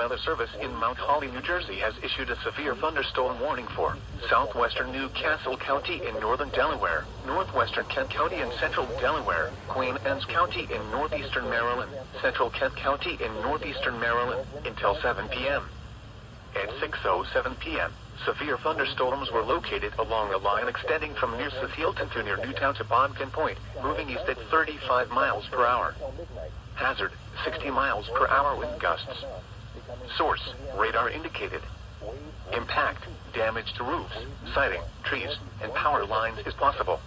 Weather Service in Mount Holly, New Jersey has issued a severe thunderstorm warning for southwestern Newcastle County in northern Delaware, northwestern Kent County in central Delaware, Queen Anne's County in northeastern Maryland, central Kent County in northeastern Maryland, until 7 p.m. At 6:07 p.m., severe thunderstorms were located along a line extending from near Hilton to near Newtown to Bodkin Point, moving east at 35 miles per hour. Hazard, 60 miles per hour wind gusts. Source, radar indicated. Impact, damage to roofs, siding, trees, and power lines is possible.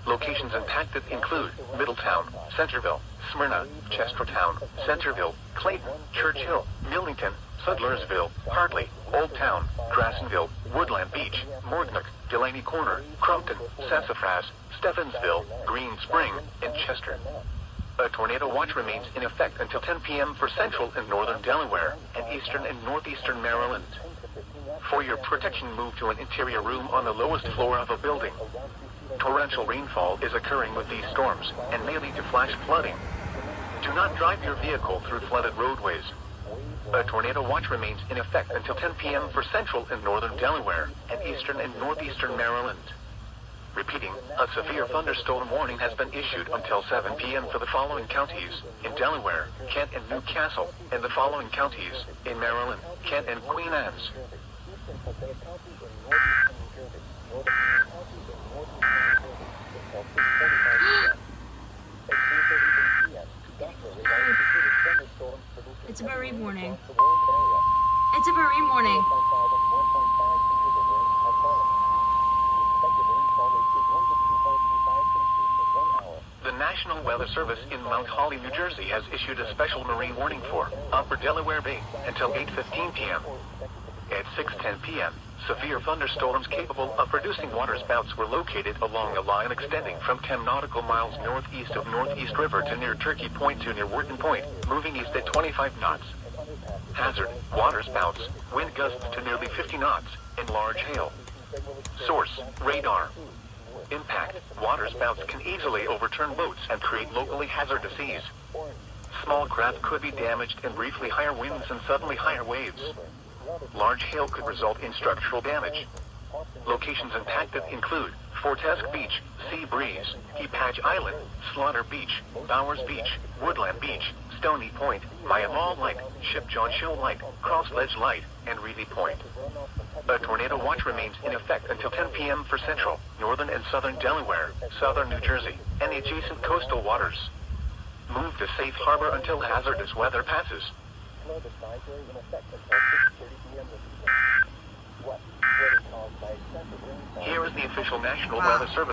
Locations impacted include Middletown, Centerville, Smyrna, Chestertown, Centerville, Clayton, Churchill, Millington, Sudlersville, Hartley, Old Town, Grassonville, Woodland Beach, Morgnook, Delaney Corner, Crumpton, Sassafras, Steffensville, Green Spring, and Chester. A tornado watch remains in effect until 10 p.m. for central and northern Delaware, and eastern and northeastern Maryland. For your protection, move to an interior room on the lowest floor of a building. Torrential rainfall is occurring with these storms, and may lead to flash flooding. Do not drive your vehicle through flooded roadways. A tornado watch remains in effect until 10 p.m. for central and northern Delaware, and eastern and northeastern Maryland. Repeating, a severe thunderstorm warning has been issued until 7 p.m. for the following counties: in Delaware, Kent and Newcastle, and the following counties: in Maryland, Kent and Queen Anne's. It's a marine warning. It's a marine warning. The National Weather Service in Mount Holly, New Jersey has issued a special marine warning for Upper Delaware Bay until 8:15 p.m. At 6:10 p.m., severe thunderstorms capable of producing waterspouts were located along a line extending from 10 nautical miles northeast of Northeast River to near Turkey Point to near Wharton Point, moving east at 25 knots. Hazard, waterspouts, wind gusts to nearly 50 knots, and large hail. Source, radar. Impact, waterspouts can easily overturn boats and create locally hazardous seas. Small craft could be damaged, and briefly higher winds and suddenly higher waves. Large hail could result in structural damage. Locations impacted include Fortesk Beach, Sea Breeze, Patch Island, Slaughter Beach, Bowers Beach, Woodland Beach, Stony Point, Maya Mall Light, Ship John Show Light, Cross Ledge Light, and Reedy Point. A tornado watch remains in effect until 10 p.m. for central, northern and southern Delaware, southern New Jersey, and the adjacent coastal waters. Move to safe harbor until hazardous weather passes. Here is the official National Weather Service.